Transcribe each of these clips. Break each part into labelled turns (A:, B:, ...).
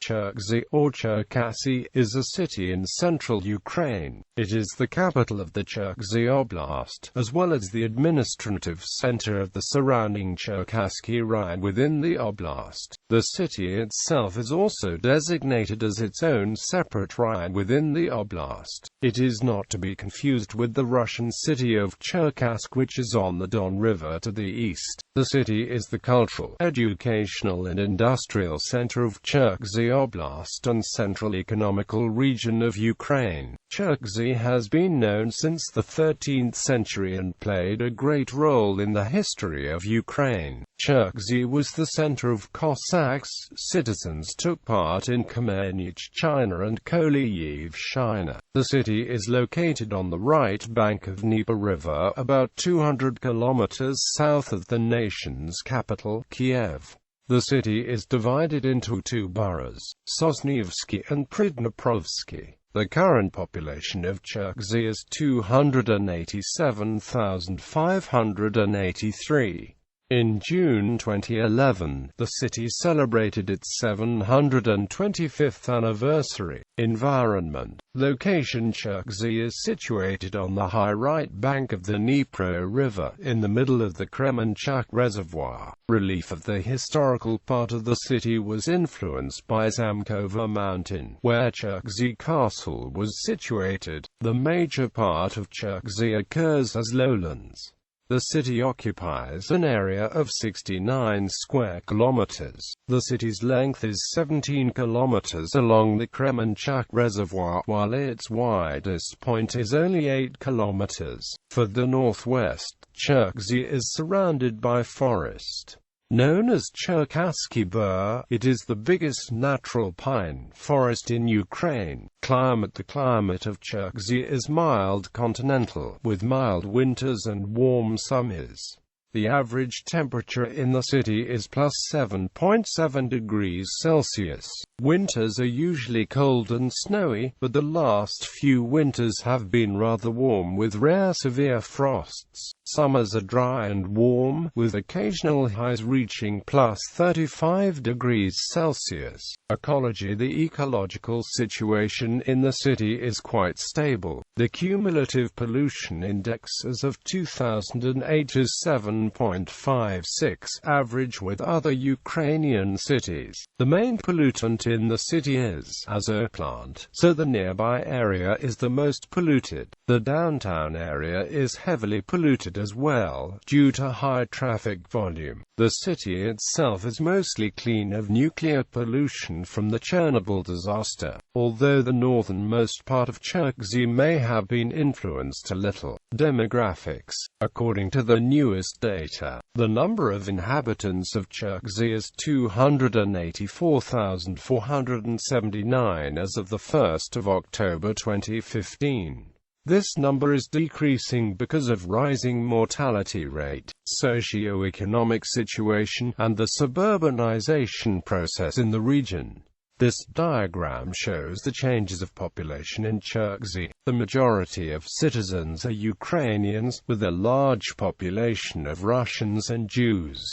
A: Cherkasy or Cherkasy is a city in central Ukraine. It is the capital of the Cherkasy Oblast, as well as the administrative center of the surrounding Cherkasky Raion within the oblast. The city itself is also designated as its own separate Raion within the oblast. It is not to be confused with the Russian city of Cherkassk, which is on the Don River to the east. The city is the cultural, educational and industrial center of Cherkasy Oblast and central economical region of Ukraine. Cherkasy has been known since the 13th century and played a great role in the history of Ukraine. Cherkasy was the center of Cossacks. Citizens took part in Khmelnytsia China and Koliev China. The city is located on the right bank of Dnieper River, about 200 kilometers south of the nation's capital, Kiev. The city is divided into two boroughs, Sosnievsky and Pridniprovsky. The current population of Cherkasy is 287,583. In June 2011, the city celebrated its 725th anniversary. Environment. Location. Cherkasy is situated on the high right bank of the Dnieper River, in the middle of the Kremenchuk Reservoir. Relief of the historical part of the city was influenced by Zamkova Mountain, where Cherkasy Castle was situated. The major part of Cherkasy occurs as lowlands. The city occupies an area of 69 square kilometers. The city's length is 17 kilometers along the Kremenchuk Reservoir, while its widest point is only 8 kilometers. For the northwest, Cherkasy is surrounded by forest. Known as Cherkasky Raion, it is the biggest natural pine forest in Ukraine. Climate. The climate of Cherkasy is mild continental, with mild winters and warm summers. The average temperature in the city is plus 7.7 degrees Celsius. Winters are usually cold and snowy, but the last few winters have been rather warm with rare severe frosts. Summers are dry and warm, with occasional highs reaching plus 35 degrees Celsius. Ecology. The ecological situation in the city is quite stable. The cumulative pollution index as of 2008 is 7.56, average with other Ukrainian cities. The main pollutant in the city is azo plant, so the nearby area is the most polluted. The downtown area is heavily polluted as well, due to high traffic volume. The city itself is mostly clean of nuclear pollution from the Chernobyl disaster, although the northernmost part of Cherkasy may have been influenced a little. Demographics. According to the newest data, the number of inhabitants of Cherkasy is 284,479 as of the 1st of October 2015. This number is decreasing because of rising mortality rate, socio-economic situation, and the suburbanization process in the region. This diagram shows the changes of population in Cherkasy. The majority of citizens are Ukrainians, with a large population of Russians and Jews.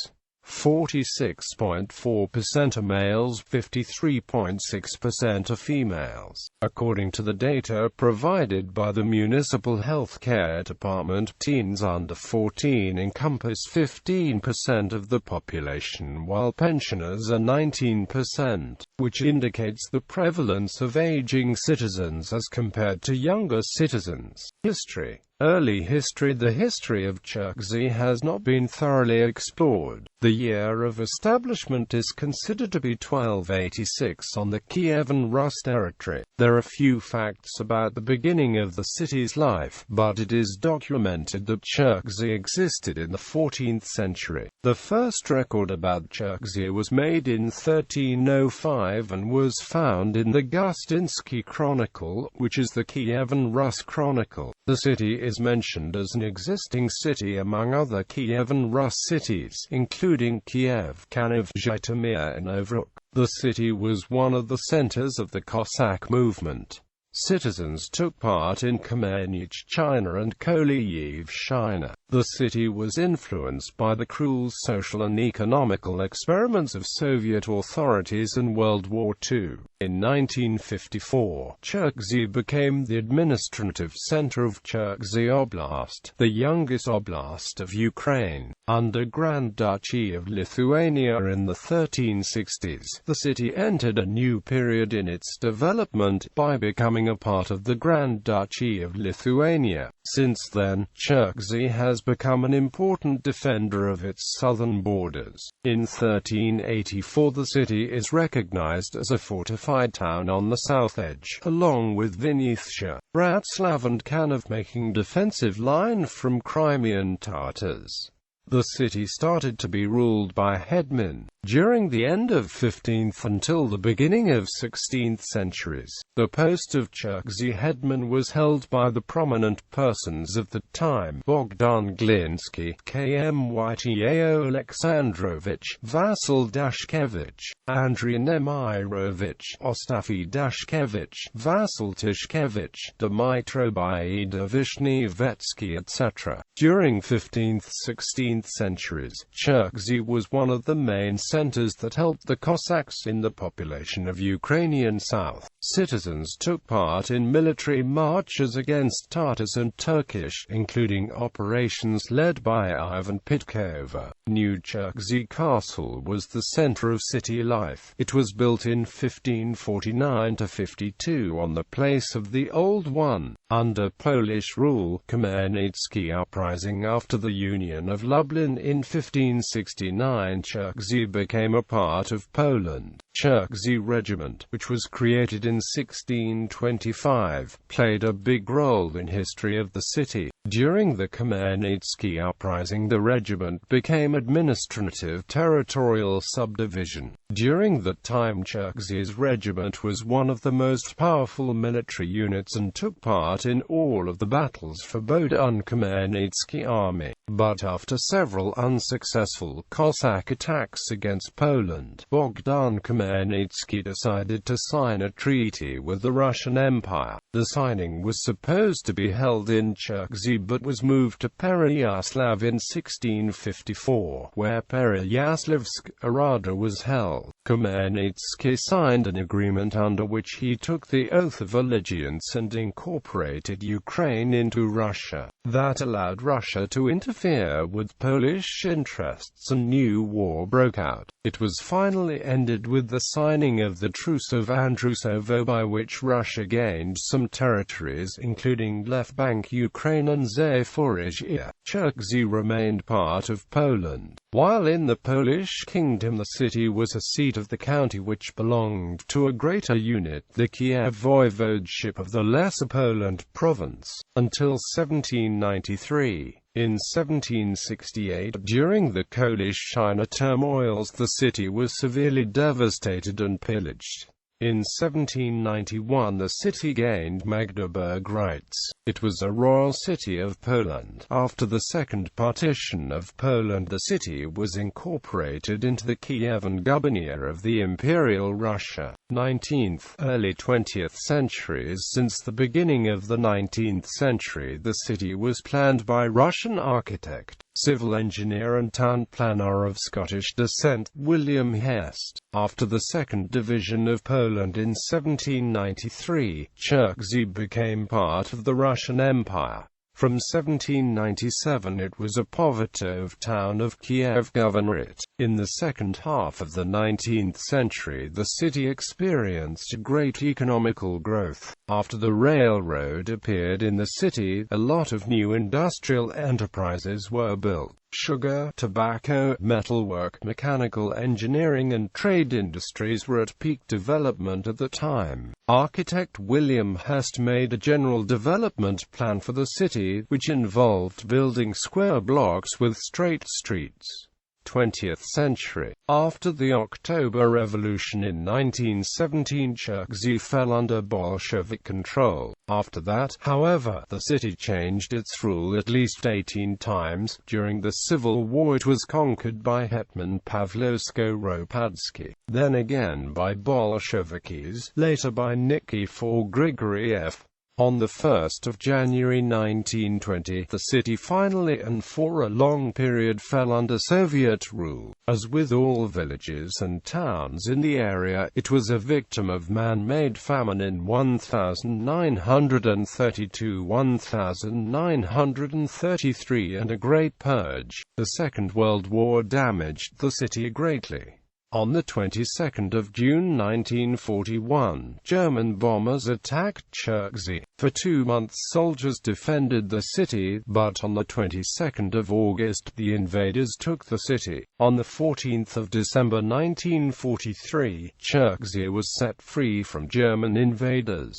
A: 46.4% are males, 53.6% are females. According to the data provided by the Municipal Health Care Department, teens under 14 encompass 15% of the population, while pensioners are 19%, which indicates the prevalence of aging citizens as compared to younger citizens. History. Early history. The history of Cherkasy has not been thoroughly explored. The year of establishment is considered to be 1286 on the Kievan Rus territory. There are few facts about the beginning of the city's life, but it is documented that Cherkasy existed in the 14th century. The first record about Cherkasy was made in 1305 and was found in the Gostinsky Chronicle, which is the Kievan Rus Chronicle. The city is mentioned as an existing city among other Kievan Rus cities, including Kiev, Kaniv, Zhytomyr and Ovruk. The city was one of the centers of the Cossack movement. citizens took part in Khmer-It China and Koliev China. The city was influenced by the cruel social and economical experiments of Soviet authorities in World War II. In 1954, Cherkasy became the administrative center of Cherkasy Oblast, the youngest oblast of Ukraine, under Grand Duchy of Lithuania in the 1360s. The city entered a new period in its development by becoming a part of the Grand Duchy of Lithuania. Since then, Cherkasy has become an important defender of its southern borders. In 1384, the city is recognized as a fortified town on the south edge, along with Vinnytsia, Bratslav and Kanov, making defensive line from Crimean Tatars. The city started to be ruled by headmen during the end of 15th until the beginning of 16th centuries. The post of Cherkasy headman was held by the prominent persons of the time: Bogdan Glinsky, Kmyta Alexandrovich, Vasil Dashkevich, Andrei Nemirovich, Ostafi Dashkevich, Vasil Tishkevich, Dmitro Baidovishny-Vetsky, etc. During 15th-16th centuries, Cherkasy was one of the main centers that helped the Cossacks in the population of Ukrainian South. Citizens took part in military marches against Tatars and Turkish, including operations led by Ivan Pitkova. New Cherkasy Castle was the center of city life. It was built in 1549–52 on the place of the old one. Under Polish rule, Khmelnytsky uprising after the Union of Lublin in 1569, Cherkasy became a part of Poland. Cherkasy Regiment, which was created in 1625, played a big role in history of the city. During the Khmelnytsky uprising, the regiment became administrative territorial subdivision. During that time, Cherkasy's regiment was one of the most powerful military units and took part in all of the battles for Bodun Khmelnytsky army. But after several unsuccessful Cossack attacks against Poland, Bogdan Khmelnytsky decided to sign a treaty with the Russian Empire. The signing was supposed to be held in Cherkasy but was moved to Pereyaslav in 1654, where Pereyaslavsk Rada was held. Khmelnytsky signed an agreement under which he took the oath of allegiance and incorporated Ukraine into Russia. That allowed Russia to interfere with Polish interests, and new war broke out. It was finally ended with the signing of the Truce of Andrusovo, by which Russia gained some territories including Left Bank Ukraine and Zaporizhia. Cherkasy remained part of Poland. While in the Polish kingdom, the city was a seat of the county which belonged to a greater unit, the Kiev voivodeship of the Lesser Poland province, until 1793. In 1768, during the Polish-China turmoils, the city was severely devastated and pillaged. In 1791, the city gained Magdeburg rights. It was a royal city of Poland. After the second partition of Poland, the city was incorporated into the Kievan gubernia of the Imperial Russia. 19th, early 20th centuries. Since the beginning of the 19th century, the city was planned by Russian architect, civil engineer and town planner of Scottish descent, William Hest. After the second division of Poland in 1793, Cherkasy became part of the Russian Empire. From 1797 it was a powiatowe town of Kiev Governorate. In the second half of the 19th century, the city experienced great economical growth. After the railroad appeared in the city, a lot of new industrial enterprises were built. Sugar, tobacco, metalwork, mechanical engineering and trade industries were at peak development at the time. Architect William Hest made a general development plan for the city, which involved building square blocks with straight streets. 20th century. After the October Revolution in 1917, Cherkasy fell under Bolshevik control. After that, however, the city changed its rule at least 18 times. During the Civil War it was conquered by Hetman Pavlovsko-Ropadsky, then again by Bolsheviks, later by Nikifor Grigoriev. On the 1st of January 1920, the city finally and for a long period fell under Soviet rule. As with all villages and towns in the area, it was a victim of man-made famine in 1932–1933 and a Great Purge. The Second World War damaged the city greatly. On the 22nd of June 1941, German bombers attacked Cherkasy. For 2 months soldiers defended the city, but on the 22nd of August the invaders took the city. On the 14th of December 1943, Cherkasy was set free from German invaders.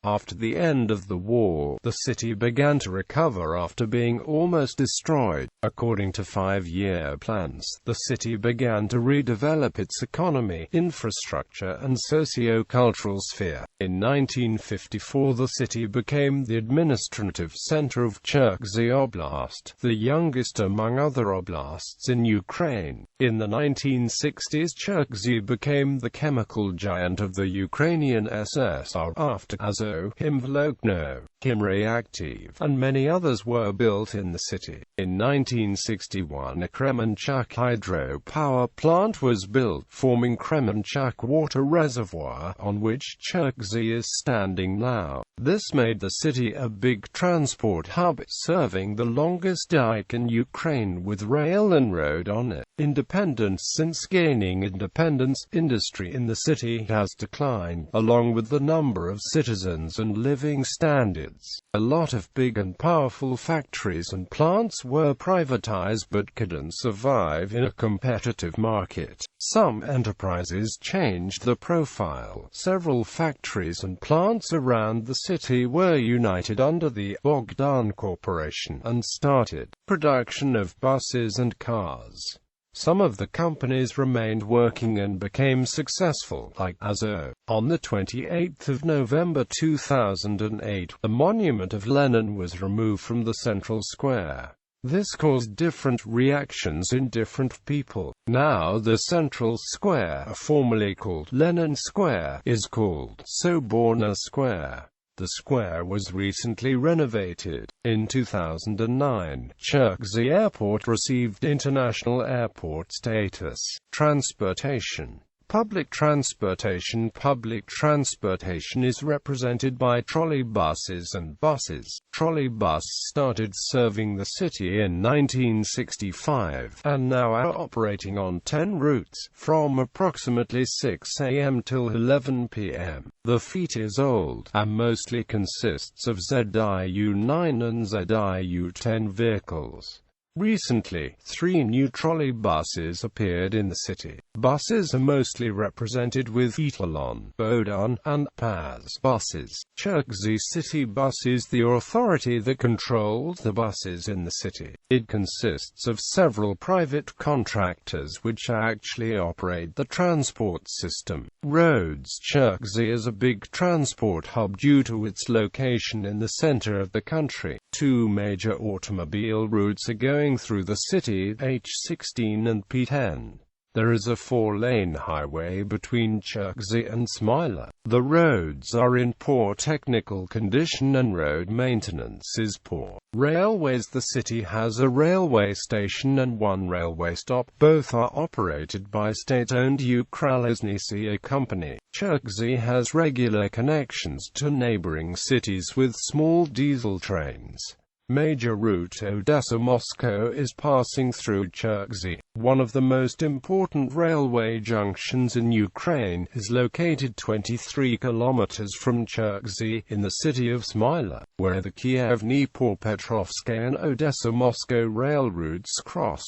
A: After the end of the war, the city began to recover after being almost destroyed. According to 5-year plans, the city began to redevelop its economy, infrastructure and socio-cultural sphere. In 1954 the city became the administrative center of Cherkasy Oblast, the youngest among other oblasts in Ukraine. In the 1960s Cherkasy became the chemical giant of the Ukrainian SSR after Azo, Himvolokno, Himreactive, and many others were built in the city. In 1961 a Kremenchuk hydropower plant was built, forming Kremenchuk water reservoir, on which Cherkasy is standing now. This made the city a big transport hub, serving the longest dike in Ukraine with rail and road on it. Independence. Since gaining independence, industry in the city has declined, along with the number of citizens and living standards. A lot of big and powerful factories and plants were privatized but couldn't survive in a competitive market. Some enterprises changed the profile. Several factories and plants around the city were united under the Bogdan Corporation and started production of buses and cars. Some of the companies remained working and became successful, like Azo. On the 28th of November 2008, the monument of Lenin was removed from the central square. This caused different reactions in different people. Now the central square, formerly called Lenin Square, is called Soborna Square. The square was recently renovated. In 2009, Cherkasy Airport received international airport status. Transportation. Public transportation. Public transportation is represented by trolleybuses and buses. Trolleybus started serving the city in 1965, and now are operating on 10 routes, from approximately 6 a.m. till 11 p.m. The fleet is old, and mostly consists of ZIU-9 and ZIU-10 vehicles. Recently, 3 new trolleybuses appeared in the city. Buses are mostly represented with Etalon, Bodan, and Paz buses. Cherkasy City Bus is the authority that controls the buses in the city. It consists of several private contractors which actually operate the transport system. Roads. Cherkasy is a big transport hub due to its location in the center of the country. 2 major automobile routes are going through the city, H16 and P10. There is a 4-lane highway between Cherkasy and Smyla. The roads are in poor technical condition and road maintenance is poor. Railways. The city has a railway station and 1 railway stop. Both are operated by state-owned Ukryaznysia company. Cherkasy has regular connections to neighboring cities with small diesel trains. Major route Odessa-Moscow is passing through Cherkasy. One of the most important railway junctions in Ukraine is located 23 kilometers from Cherkasy, in the city of Smyla, where the Kiev-Dnipropetrovsk and Odessa-Moscow rail routes cross.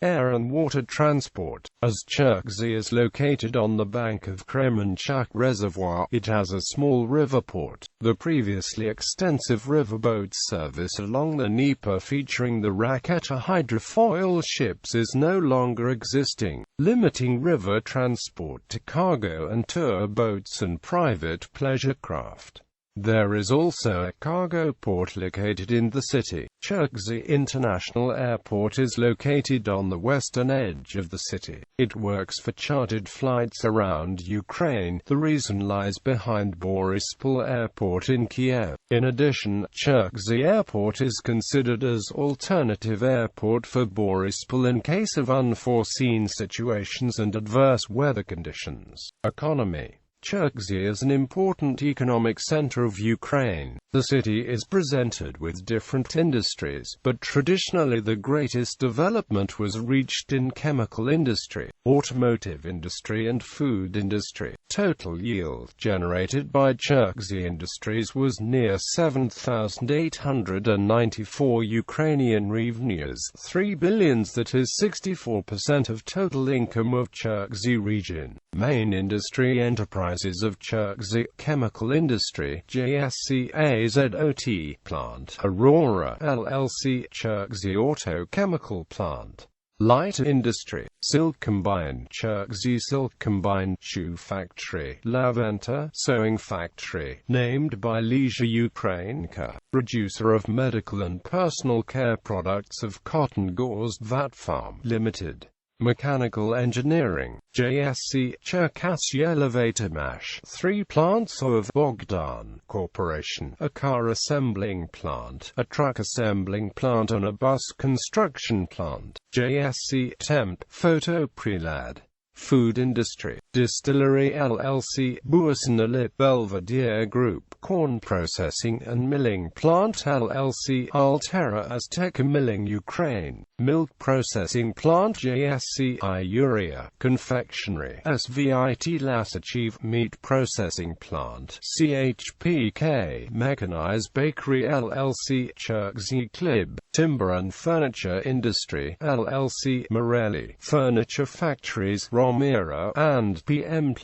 A: air and water transport. As Cherkasy is located on the bank of Kremenchuk Reservoir, it has a small river port. The previously extensive riverboat service along the Dnieper featuring the Raketa hydrofoil ships is no longer existing, limiting river transport to cargo and tour boats and private pleasure craft. There is also a cargo port located in the city. Cherkasy International Airport is located on the western edge of the city. It works for chartered flights around Ukraine. The reason lies behind Borispol Airport in Kiev. In addition, Cherkasy Airport is considered as alternative airport for Borispol in case of unforeseen situations and adverse weather conditions. Economy. Cherkasy is an important economic center of Ukraine. The city is presented with different industries, but traditionally the greatest development was reached in chemical industry, automotive industry and food industry. Total yield generated by Cherkasy Industries was near 7,894 Ukrainian hryvnias, 3 billions, that is 64% of total income of Cherkasy region. Main industry enterprises of Cherkasy: chemical industry, Cherkasy Azot plant, Aurora LLC, Cherkasy Auto Chemical Plant. Light industry, silk combine, Cherkasy Silk Combine, shoe factory, Laventa sewing factory, named by Leisure Ukrainka, producer of medical and personal care products of cotton gauze, Vatfarm Limited. Mechanical engineering, Cherkasy Cherkassy Elevator Mash, 3 plants of Bogdan Corporation, a car assembling plant, a truck assembling plant and a bus construction plant. Cherkasy Temp Photo Prelad. Food industry, Distillery LLC, Buasnalit Belvedere Group, Corn Processing and Milling Plant LLC, Altera Azteca Milling Ukraine, Milk Processing Plant Cherkasy Urea, Confectionery, SVIT Lasachiv, Meat Processing Plant, CHPK, Mechanized Bakery LLC, Cherkasy Klib, Timber and Furniture Industry LLC, Morelli, Furniture Factories, Romero, and PM+.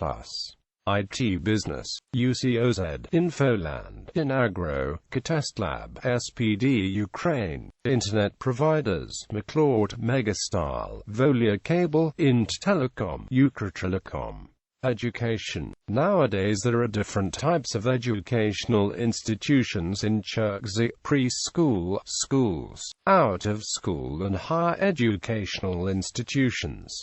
A: IT Business, UCOZ, Infoland, Inagro, Katestlab, SPD Ukraine, Internet Providers, McLeod, Megastar, Volia Cable, Int Telecom, Ukretelecom. Education. Nowadays there are different types of educational institutions in Cherkasy: preschool, schools, out-of-school and higher educational institutions.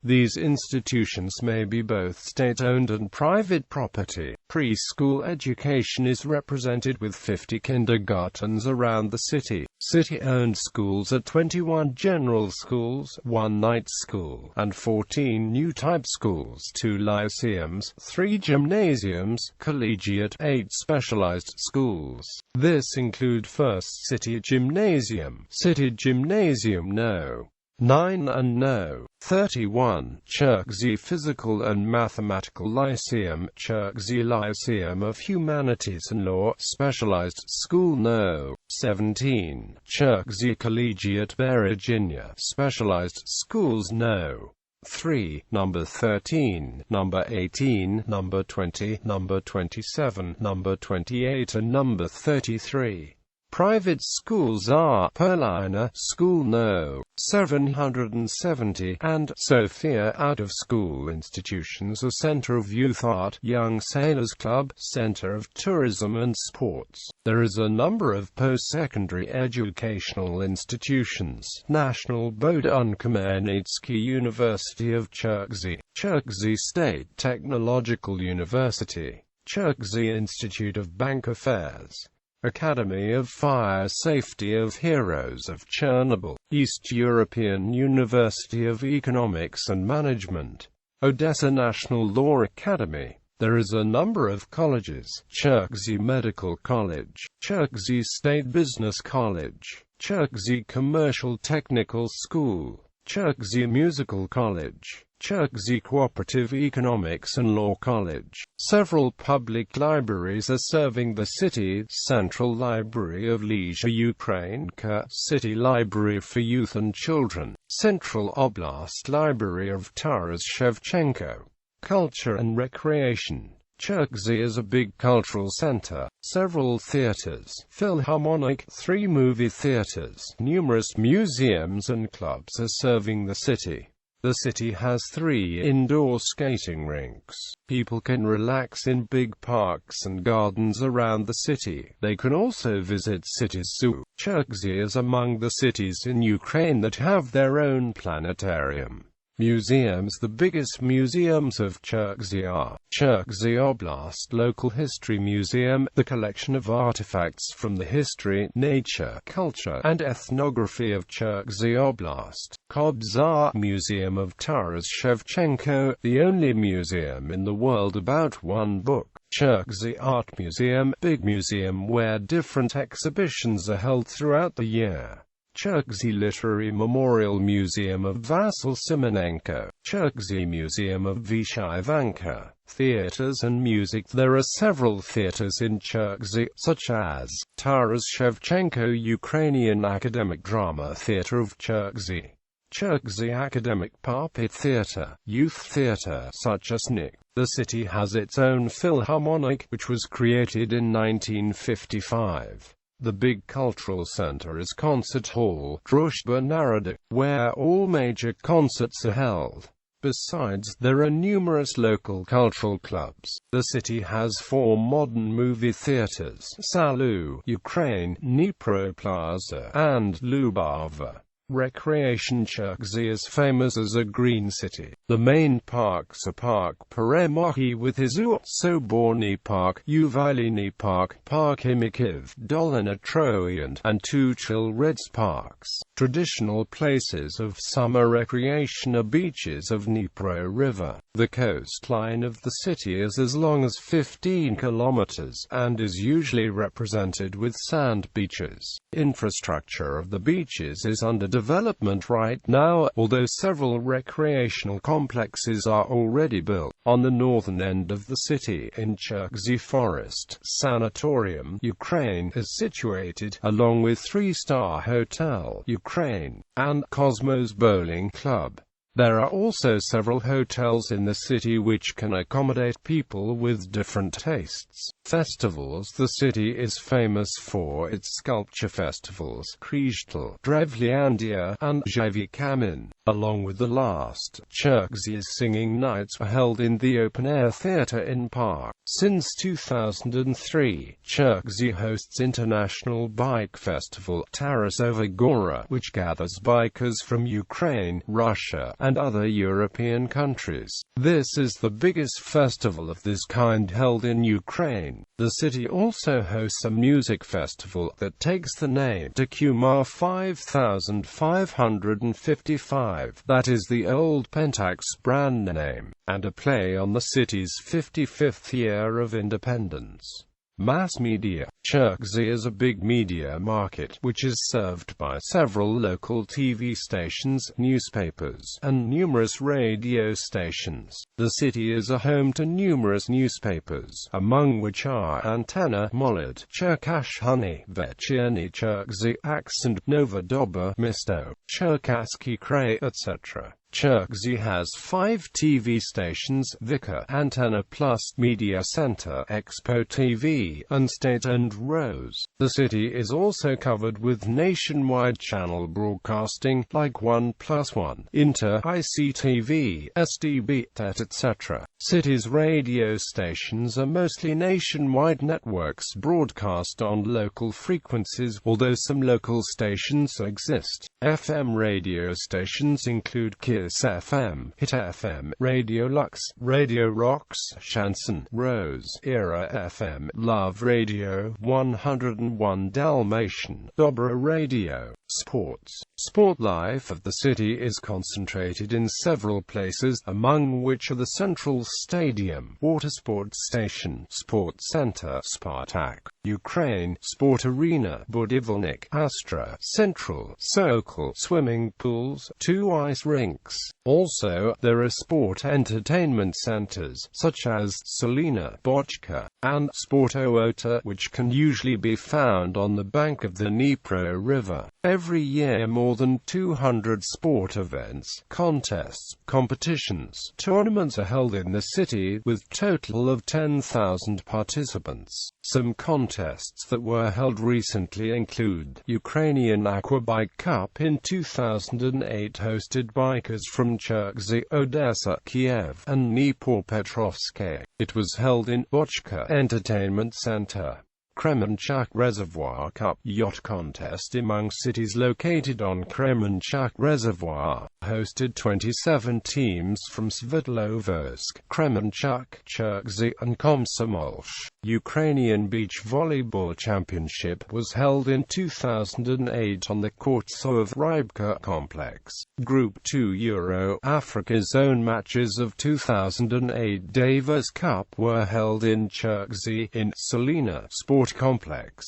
A: These institutions may be both state-owned and private property. Preschool education is represented with 50 kindergartens around the city. City-owned schools are 21 general schools, 1 night school, and 14 new type schools, 2 lyceums, 3 gymnasiums, collegiate, 8 specialized schools. This include First City Gymnasium, City Gymnasium No. 9 and No. 31, Cherkasy Physical and Mathematical Lyceum, Cherkasy Lyceum of Humanities and Law, Specialized School No. 17, Cherkasy Collegiate Virginia, Specialized Schools No. 3, number 13, number 18, number 20, number 27, number 28 and number 33. Private schools are Perlina School No. 770 and Sophia. Out-of-school institutions are Center of Youth Art, Young Sailors Club, Center of Tourism and Sports. There is a number of post-secondary educational institutions: National Bohdan-Khmelnytsky University of Cherkasy, Cherkasy State Technological University, Cherkasy Institute of Bank Affairs, Academy of Fire Safety of Heroes of Chernobyl, East European University of Economics and Management, Odessa National Law Academy. There is a number of colleges: Cherkasy Medical College, Cherkasy State Business College, Cherkasy Commercial Technical School, Cherkasy Musical College, Cherkasy Cooperative Economics and Law College. Several public libraries are serving the city: Central Library of Leisure Ukraine.It, City Library for Youth and Children, Central Oblast Library of Taras Shevchenko. Culture and Recreation. Cherkasy is a big cultural center. Several theaters, philharmonic, 3 movie theaters, numerous museums and clubs are serving the city. The city has 3 indoor skating rinks. People can relax in big parks and gardens around the city. They can also visit city's zoo. Cherkasy is among the cities in Ukraine that have their own planetarium. Museums. The biggest museums of Cherkasy are Cherkasy Oblast Local History Museum, the collection of artifacts from the history, nature, culture, and ethnography of Cherkasy Oblast. Kobzar Museum of Taras Shevchenko, the only museum in the world about one book. Cherkasy Art Museum, big museum where different exhibitions are held throughout the year. Cherkasy Literary Memorial Museum of Vasyl Simonenko, Cherkasy Museum of Vyshyvanka. Theaters and music. There are several theaters in Cherkasy, such as Taras Shevchenko Ukrainian Academic Drama Theatre of Cherkasy, Cherkasy Academic Puppet Theatre, Youth Theatre such as It. The city has its own philharmonic, which was created in 1955. The big cultural center is Concert Hall, Drushba Naroda, where all major concerts are held. Besides, there are numerous local cultural clubs. The city has 4 modern movie theaters: Salu, Ukraine, Dnipro Plaza, and Lubava. Recreation. Cherkasy is famous as a green city. The main parks are Park Peremohi with his Soborny Park, Uvaliny Park, Park Imikiv, Dolina Troyand, and 2 Chilreds parks. Traditional places of summer recreation are beaches of Dnipro River. The coastline of the city is as long as 15 kilometers, and is usually represented with sand beaches. Infrastructure of the beaches is under development right now, although several recreational complexes are already built. On the northern end of the city, in Cherkasy Forest Sanatorium, Ukraine, is situated, along with 3-star Hotel Ukraine, and Cosmos Bowling Club. There are also several hotels in the city which can accommodate people with different tastes. Festivals. The city is famous for its sculpture festivals, Kryzhtal, Drevlyandia, and Zhevikamin. Along with the last, Cherkasy's singing nights are held in the open-air theatre in Park. Since 2003, Cherkasy hosts International Bike Festival Tarasova Gora, which gathers bikers from Ukraine, Russia, and other European countries. This is the biggest festival of this kind held in Ukraine. The city also hosts a music festival that takes the name Takuma 5555, that is the old Pentax brand name, and a play on the city's 55th year of independence. Mass media. Cherkasy is a big media market, which is served by several local TV stations, newspapers, and numerous radio stations. The city is a home to numerous newspapers, among which are Antenna, Molod, Cherkasy, Vechierny Cherkasy, Accent, Nova Doba, Misto, Cherkasky Raion, etc. Cherkasy has 5 TV stations: Vika, Antenna Plus, Media Center, Expo TV, and State and Rose. The city is also covered with nationwide channel broadcasting, like 1+1, Inter, ICTV, SDB, etc. City's radio stations are mostly nationwide networks broadcast on local frequencies, although some local stations exist. FM radio stations include Kiss FM, Hit FM, Radio Lux, Radio Rocks, Shanson, Rose, Era FM, Love Radio, 101 Dalmatian, Dobra Radio. Sports. Sport life of the city is concentrated in several places, among which are the Central Stadium, Water Sports Station, Sports Center, Spartak, Ukraine, Sport Arena, Budivelnik, Astra, Central, Sokol, swimming pools, 2 ice rinks, complex. Also, there are sport entertainment centers, such as Salina, Bochka, and Sportoota, which can usually be found on the bank of the Dnipro River. Every year more than 200 sport events, contests, competitions, tournaments are held in the city, with total of 10,000 participants. Some contests that were held recently include Ukrainian Aquabike Cup in 2008 hosted bikers from Cherkasy, Odessa, Kiev, and Dnipropetrovsk. It was held in Bochka Entertainment Center. Kremenchuk Reservoir Cup yacht contest among cities located on Kremenchuk Reservoir, hosted 27 teams from Sverdlovsk, Kremenchuk, Cherkasy, and Komsomolsk. Ukrainian Beach Volleyball Championship was held in 2008 on the courts of Rybka Complex. Group 2 Euro Africa's own matches of 2008 Davis Cup were held in Cherkasy, in Salina Sport Complex.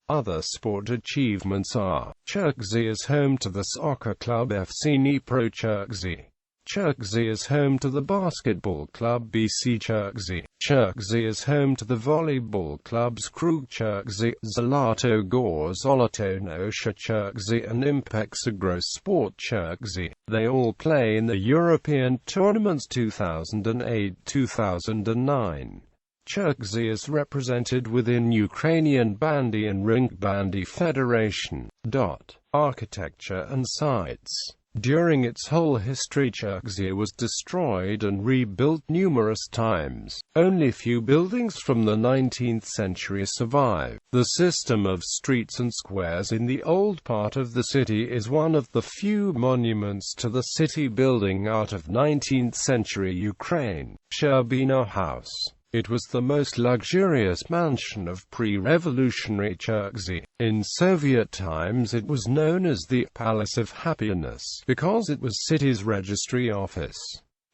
A: Other sport achievements are: Cherkasy is home to the soccer club FC Dnipro Cherkasy. Cherkasy is home to the basketball club BC Cherkasy. Cherkasy is home to the volleyball clubs Krug Cherkasy, Zlato Gor Zolotonosha Cherkasy, and Impex Agrosport Cherkasy. They all play in the European tournaments 2008-2009. Cherkasy is represented within Ukrainian Bandy and Ring Bandy Federation. Architecture and sites. During its whole history, Cherkasy was destroyed and rebuilt numerous times. Only few buildings from the 19th century survive. The system of streets and squares in the old part of the city is one of the few monuments to the city building art of 19th century Ukraine. Sherbina House. It was the most luxurious mansion of pre-revolutionary Cherkasy. In Soviet times it was known as the Palace of Happiness, because it was city's registry office.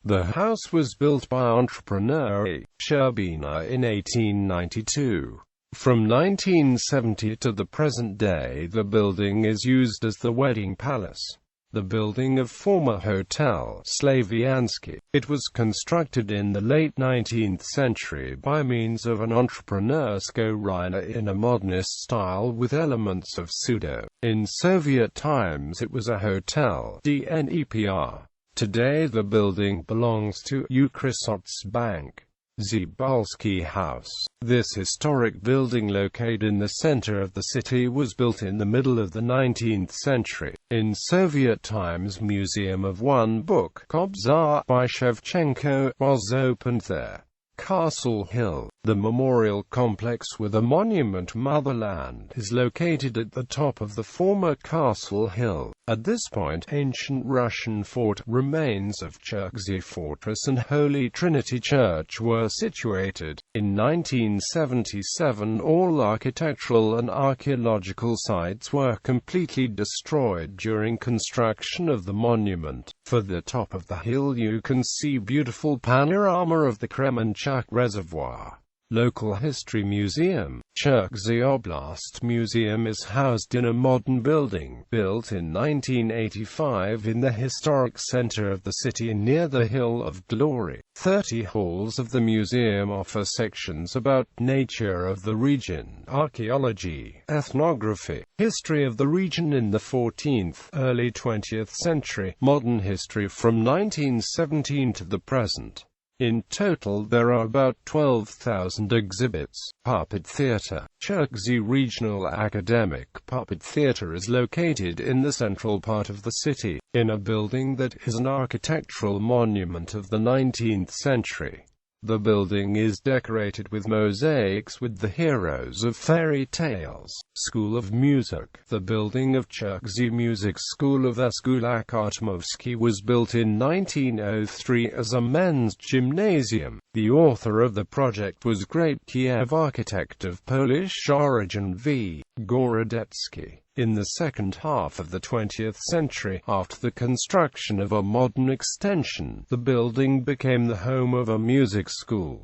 A: The house was built by entrepreneur A. Sherbina in 1892. From 1970 to the present day, the building is used as the wedding palace. The building of former Hotel Slaviansky. It was constructed in the late 19th century by means of an entrepreneursko Raion in a modernist style with elements of pseudo. In Soviet times it was a hotel Dnepr. Today the building belongs to Ukrsibbank. Zbalsky House. This historic building located in the center of the city was built in the middle of the 19th century. In Soviet times, Museum of One Book, Kobzar, by Shevchenko, was opened there. Castle Hill. The memorial complex with a monument Motherland is located at the top of the former Castle Hill. At this point, ancient Russian fort, remains of Cherkasy Fortress and Holy Trinity Church were situated. In 1977 all architectural and archaeological sites were completely destroyed during construction of the monument. For the top of the hill you can see beautiful panorama of the Kremenchuk Reservoir. Local History Museum. Cherkasy Oblast Museum is housed in a modern building, built in 1985 in the historic center of the city near the Hill of Glory. 30 halls of the museum offer sections about nature of the region, archaeology, ethnography, history of the region in the 14th, early 20th century, modern history from 1917 to the present. In total there are about 12,000 exhibits. Puppet Theatre. Cherkasy Regional Academic Puppet Theatre is located in the central part of the city, in a building that is an architectural monument of the 19th century. The building is decorated with mosaics with the heroes of fairy tales. School of Music. The building of Cherkasy Music School of Eskulak Artemovsky was built in 1903 as a men's gymnasium. The author of the project was great Kiev architect of Polish origin V. Gorodetsky. In the second half of the 20th century, after the construction of a modern extension, the building became the home of a music school.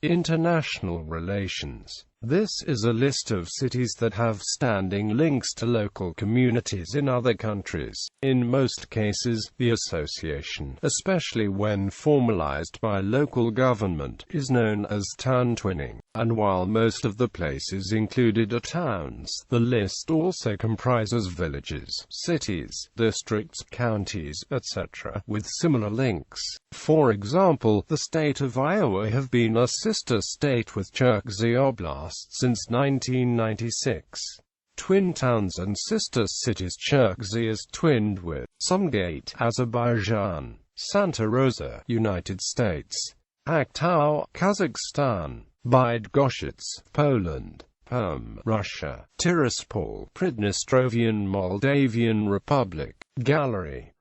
A: International relations. This is a list of cities that have standing links to local communities in other countries. In most cases, the association, especially when formalized by local government, is known as town twinning. And while most of the places included are towns, the list also comprises villages, cities, districts, counties, etc., with similar links. For example, the state of Iowa have been a sister state with Cherkasy Oblast since 1996. Twin towns and sister cities. Cherkasy is twinned with Sumgait, Azerbaijan; Santa Rosa, United States; Aktau, Kazakhstan; Bydgoszcz, Poland; Perm, Russia; Tiraspol, Pridnestrovian Moldavian Republic; Gallery.